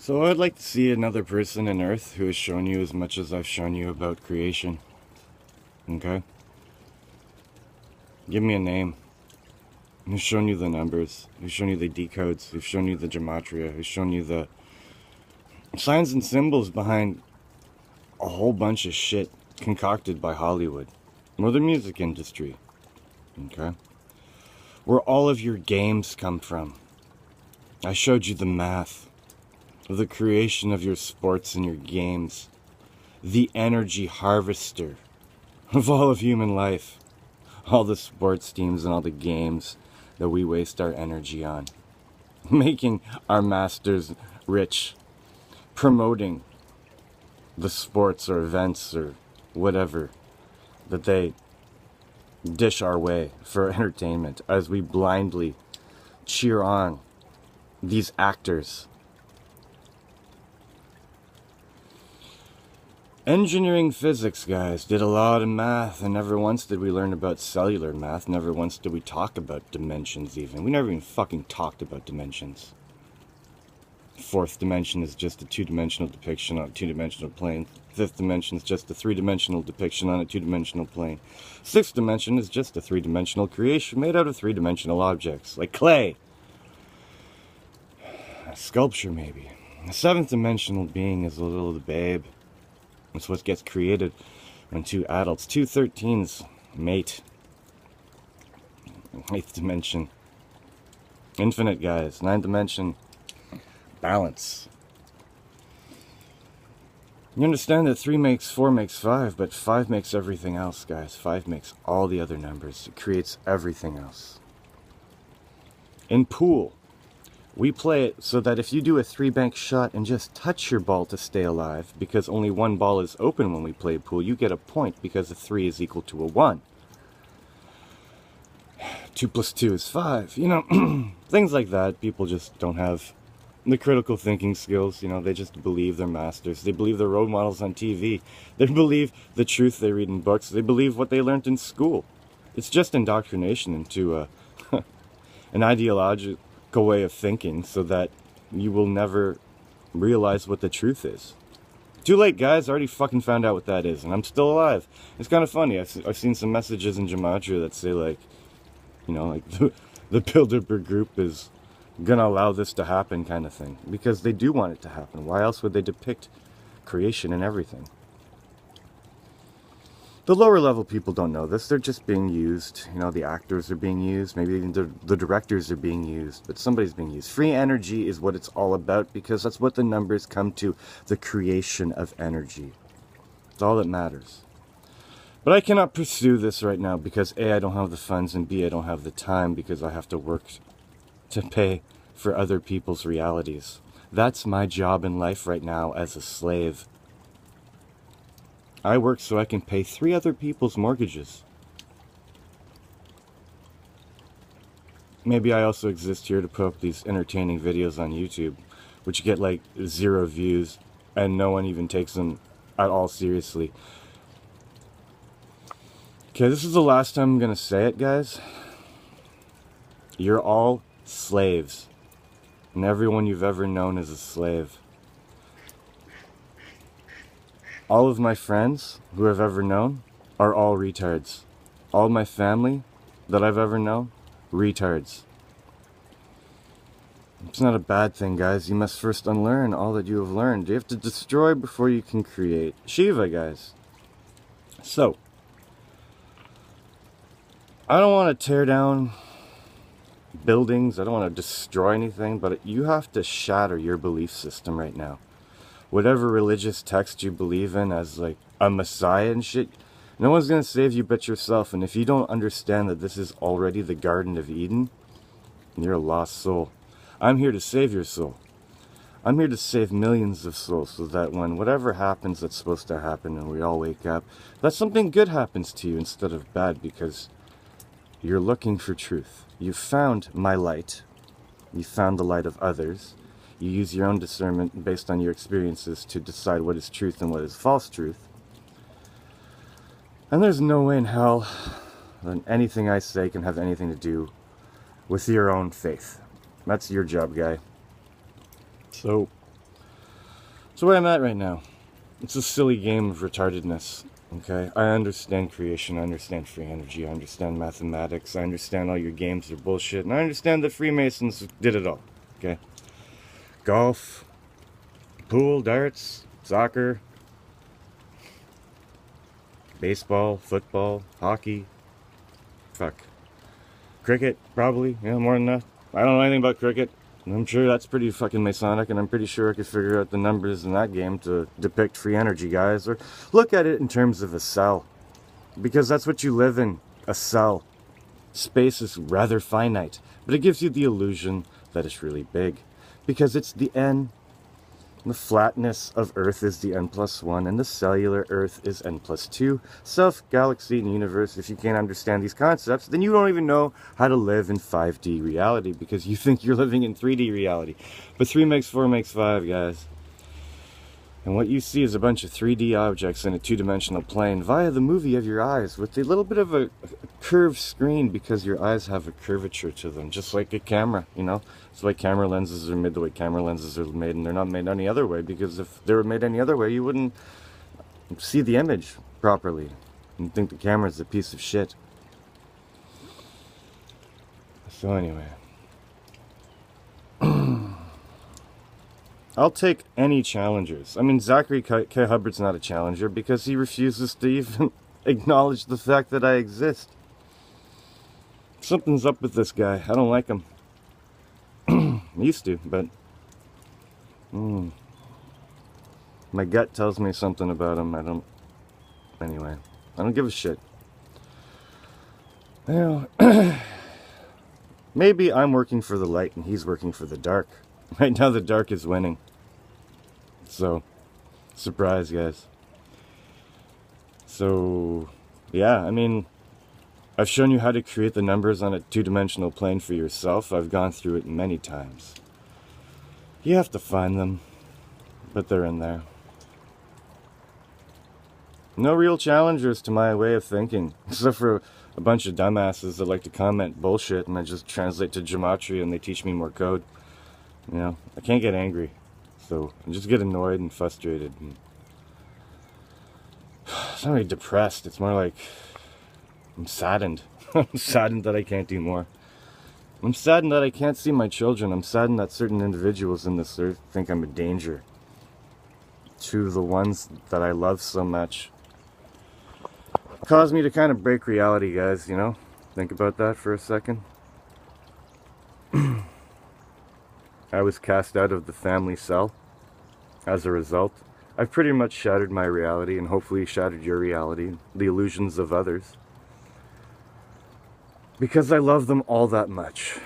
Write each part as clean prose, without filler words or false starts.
So I'd like to see another person in Earth who has shown you as much as I've shown you about creation. Okay? Give me a name. Who's shown you the numbers? Who's shown you the decodes? Who's shown you the gematria? Who's shown you the signs and symbols behind a whole bunch of shit concocted by Hollywood or the music industry? Okay? Where all of your games come from. I showed you the math of the creation of your sports and your games, the energy harvester of all of human life, all the sports teams and all the games that we waste our energy on, making our masters rich, promoting the sports or events or whatever that they dish our way for entertainment as we blindly cheer on these actors. Engineering physics guys did a lot of math, and never once did we learn about cellular math. Never once did we talk about dimensions even. We never even fucking talked about dimensions. Fourth dimension is just a two-dimensional depiction on a two-dimensional plane. Fifth dimension is just a three-dimensional depiction on a two-dimensional plane. Sixth dimension is just a three-dimensional creation made out of three-dimensional objects, like clay. A sculpture, maybe. The seventh dimensional being is a little babe. It's what gets created when two adults, two 13s, mate. Eighth dimension. Infinite, guys. Ninth dimension. Balance. You understand that 3 makes 4 makes 5, but 5 makes everything else, guys. 5 makes all the other numbers. It creates everything else. In pool, we play it so that if you do a 3-bank shot and just touch your ball to stay alive, because only one ball is open when we play pool, you get a point because a 3 is equal to a 1. 2 plus 2 is 5. You know, things like that. People just don't have the critical thinking skills. You know, they just believe they're masters. They believe they're role models on TV. They believe the truth they read in books. They believe what they learned in school. It's just indoctrination into an ideological way of thinking so that you will never realize what the truth is. Too late, guys. I already fucking found out what that is, and I'm still alive. It's kind of funny. I've seen some messages in Gematria that say, like, you know, like the Bilderberg group is gonna allow this to happen, kind of thing, because they do want it to happen. Why else would they depict creation and everything? The lower level people don't know this. They're just being used. You know, the actors are being used. Maybe even the directors are being used. But somebody's being used. Free energy is what it's all about, because that's what the numbers come to. The creation of energy. It's all that matters. But I cannot pursue this right now because A, I don't have the funds, and B, I don't have the time because I have to work to pay for other people's realities. That's my job in life right now as a slave. I work so I can pay 3 other people's mortgages. Maybe I also exist here to put up these entertaining videos on YouTube, which get like 0 views, and no one even takes them at all seriously. Okay, this is the last time I'm gonna say it, guys. You're all slaves. And everyone you've ever known is a slave. All of my friends who I've ever known are all retards. All my family that I've ever known, retards. It's not a bad thing, guys. You must first unlearn all that you have learned. You have to destroy before you can create. Shiva, guys. So, I don't want to tear down buildings. I don't want to destroy anything, but you have to shatter your belief system right now. Whatever religious text you believe in as like a messiah and shit, no one's going to save you but yourself. And if you don't understand that this is already the Garden of Eden, you're a lost soul. I'm here to save your soul. I'm here to save millions of souls so that when whatever happens that's supposed to happen and we all wake up, that something good happens to you instead of bad, because you're looking for truth. You found my light. You found the light of others. You use your own discernment based on your experiences to decide what is truth and what is false truth. And there's no way in hell that anything I say can have anything to do with your own faith. That's your job, guy. So, So where I'm at right now, it's a silly game of retardedness. Okay, I understand creation, I understand free energy, I understand mathematics, I understand all your games are bullshit, and I understand the Freemasons did it all. Okay, golf, pool, darts, soccer, baseball, football, hockey, fuck, cricket, probably, yeah, more than that. I don't know anything about cricket. I'm sure that's pretty fucking Masonic, and I'm pretty sure I could figure out the numbers in that game to depict free energy, guys. Or look at it in terms of a cell. Because that's what you live in, a cell. Space is rather finite, but it gives you the illusion that it's really big. Because it's the N. The flatness of Earth is the N+1, and the cellular Earth is N+2. Self, galaxy, and universe. If you can't understand these concepts, then you don't even know how to live in 5D reality, because you think you're living in 3D reality. But 3 makes 4 makes 5, guys. And what you see is a bunch of 3D objects in a two-dimensional plane via the movie of your eyes, with a little bit of a curved screen, because your eyes have a curvature to them, just like a camera, you know? That's why camera lenses are made the way camera lenses are made, and they're not made any other way, because if they were made any other way, you wouldn't see the image properly. You'd think the camera's a piece of shit. So anyway. I'll take any challengers. I mean, Zachary K. Hubbard's not a challenger because he refuses to even acknowledge the fact that I exist. Something's up with this guy. I don't like him. I used to, but my gut tells me something about him. Anyway, I don't give a shit. You know, maybe I'm working for the light and he's working for the dark. Right now the dark is winning. So, surprise, guys. So, yeah, I mean, I've shown you how to create the numbers on a two-dimensional plane for yourself. I've gone through it many times. You have to find them, but they're in there. No real challengers to my way of thinking, except for a bunch of dumbasses that like to comment bullshit and I just translate to gematria and they teach me more code. You know, I can't get angry, so I just get annoyed and frustrated. And it's not really depressed, it's more like I'm saddened. I'm saddened that I can't do more. I'm saddened that I can't see my children. I'm saddened that certain individuals in this earth think I'm a danger to the ones that I love so much. It caused me to kind of break reality, guys, you know? Think about that for a second. I was cast out of the family cell. As a result, I've pretty much shattered my reality and hopefully shattered your reality, the illusions of others. Because I love them all that much.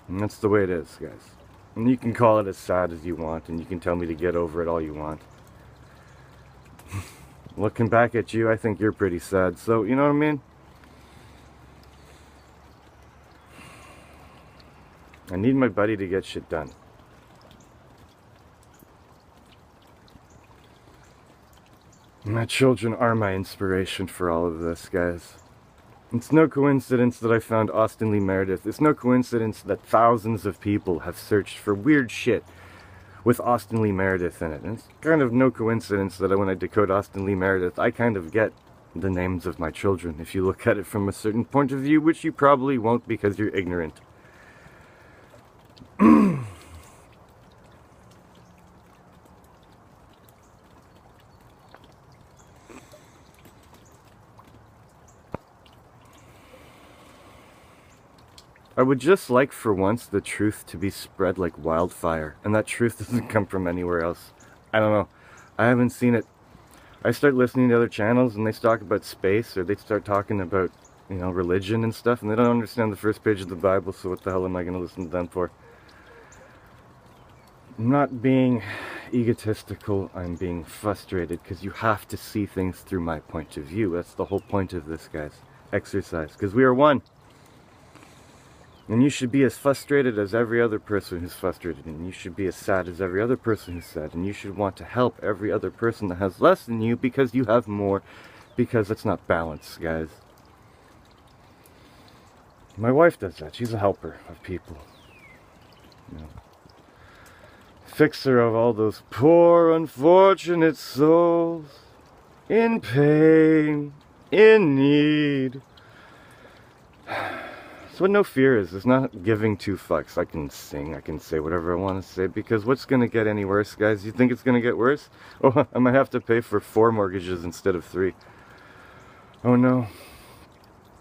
And that's the way it is, guys. And you can call it as sad as you want, and you can tell me to get over it all you want. Looking back at you, I think you're pretty sad, so you know what I mean? I need my buddy to get shit done. My children are my inspiration for all of this, guys. It's no coincidence that I found Austin Lee Meredith. It's no coincidence that thousands of people have searched for weird shit with Austin Lee Meredith in it. And it's kind of no coincidence that when I decode Austin Lee Meredith, I kind of get the names of my children, if you look at it from a certain point of view, which you probably won't because you're ignorant. I would just like for once the truth to be spread like wildfire, and that truth doesn't come from anywhere else. I don't know. I haven't seen it. I start listening to other channels and they talk about space, or they start talking about, you know, religion and stuff, and they don't understand the first page of the Bible, so what the hell am I going to listen to them for? I'm not being egotistical, I'm being frustrated, because you have to see things through my point of view. That's the whole point of this, guys. Exercise, because we are one. And you should be as frustrated as every other person who's frustrated, and you should be as sad as every other person who's sad, and you should want to help every other person that has less than you because you have more, because it's not balance, guys. My wife does that. She's a helper of people. You know. fixer of all those poor unfortunate souls in pain, in need. That's what no fear is. It's not giving two fucks. I can sing, I can say whatever I want to say, because what's going to get any worse, guys? You think it's going to get worse? Oh, I might have to pay for 4 mortgages instead of 3. Oh no.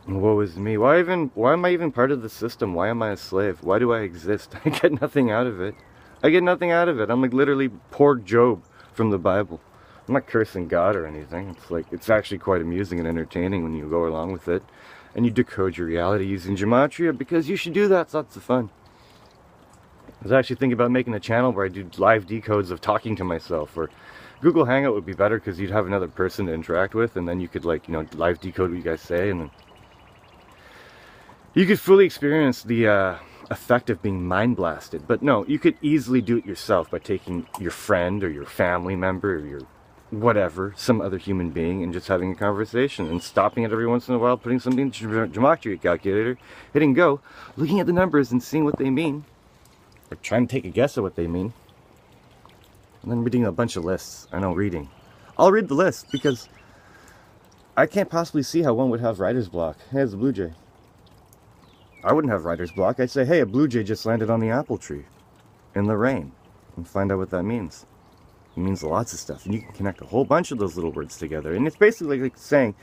Woe is me. Why am I even part of the system? Why am I a slave? Why do I exist? I get nothing out of it. I get nothing out of it. I'm like literally poor Job from the Bible. I'm not cursing God or anything. It's like, it's actually quite amusing and entertaining when you go along with it. And you decode your reality using gematria, because you should do that. It's lots of fun. I was actually thinking about making a channel where I do live decodes of talking to myself, or Google Hangout would be better because you'd have another person to interact with, and then you could, like, you know, live decode what you guys say, and then you could fully experience the effect of being mind blasted. But no, you could easily do it yourself by taking your friend or your family member or your whatever, some other human being, and just having a conversation and stopping it every once in a while, putting something into your gematria calculator, hitting go, looking at the numbers and seeing what they mean, or trying to take a guess at what they mean, and then reading a bunch of lists. I know, reading. I'll read the list because I can't possibly see how one would have writer's block. Hey, it's a blue jay. I wouldn't have writer's block. I'd say, hey, a blue jay just landed on the apple tree in the rain, and find out what that means. It means lots of stuff, and you can connect a whole bunch of those little words together. And it's basically like saying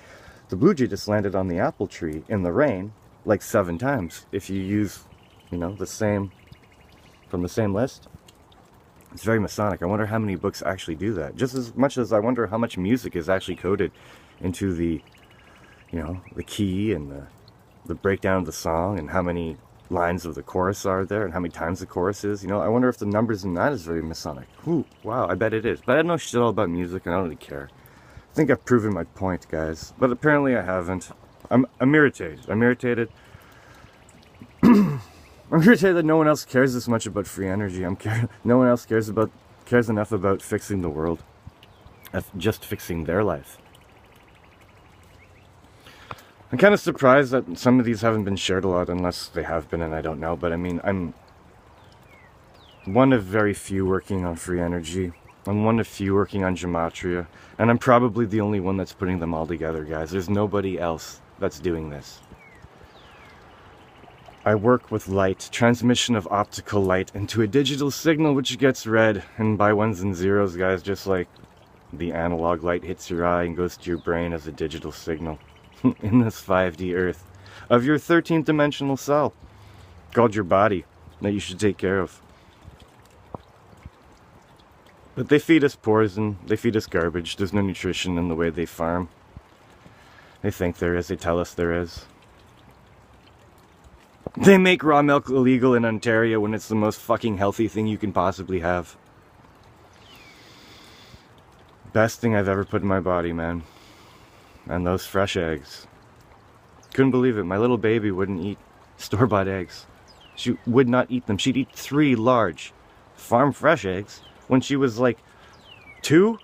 the blue jay just landed on the apple tree in the rain like 7 times if you use, you know, the same, from the same list. It's very Masonic. I wonder how many books actually do that. Just as much as I wonder how much music is actually coded into the, you know, the key and the breakdown of the song, and how many lines of the chorus are there, and how many times the chorus is. You know, I wonder if the numbers in that is very Masonic. Ooh, wow, I bet it is. But I don't know shit all about music, and I don't really care. I think I've proven my point, guys. But apparently I haven't. I'm irritated. I'm irritated. I'm irritated that no one else cares this much about free energy. No one else cares enough about fixing the world. Just fixing their life. I'm kind of surprised that some of these haven't been shared a lot, unless they have been and I don't know. But I mean, I'm one of very few working on free energy. I'm one of few working on gematria. And I'm probably the only one that's putting them all together, guys. There's nobody else that's doing this. I work with light, transmission of optical light into a digital signal which gets read, and by ones and zeros, guys, just like the analog light hits your eye and goes to your brain as a digital signal. In this 5D earth of your 13th dimensional cell called your body that you should take care of. But they feed us poison, they feed us garbage. There's no nutrition in the way they farm. They think there is, they tell us there is. They make raw milk illegal in Ontario when it's the most fucking healthy thing you can possibly have. Best thing I've ever put in my body, man. And those fresh eggs. Couldn't believe it. My little baby wouldn't eat store-bought eggs. She would not eat them. She'd eat 3 large farm fresh eggs when she was like 2.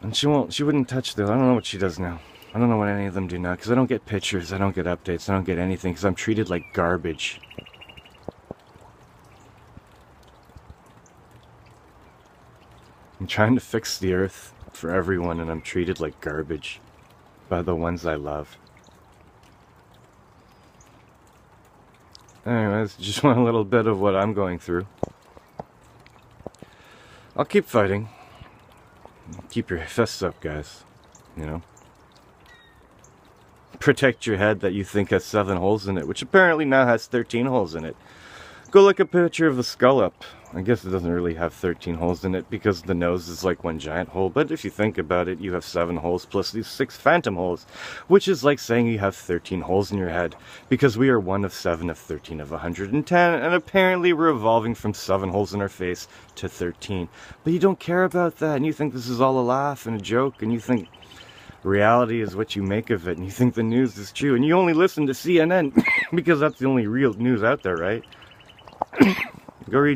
And she wouldn't touch those. I don't know what she does now. I don't know what any of them do now, because I don't get pictures, I don't get updates, I don't get anything, because I'm treated like garbage. I'm trying to fix the earth for everyone, and I'm treated like garbage by the ones I love. Anyways, just want a little bit of what I'm going through. I'll keep fighting. Keep your fists up, guys. You know? Protect your head that you think has 7 holes in it, which apparently now has 13 holes in it. Go look a picture of the skull up. I guess it doesn't really have 13 holes in it because the nose is like one giant hole, but if you think about it, you have 7 holes plus these 6 phantom holes, which is like saying you have 13 holes in your head, because we are 1 of 7 of 13 of 110, and apparently we're evolving from 7 holes in our face to 13. But you don't care about that, and you think this is all a laugh and a joke, and you think reality is what you make of it, and you think the news is true, and you only listen to CNN because that's the only real news out there, right? Go read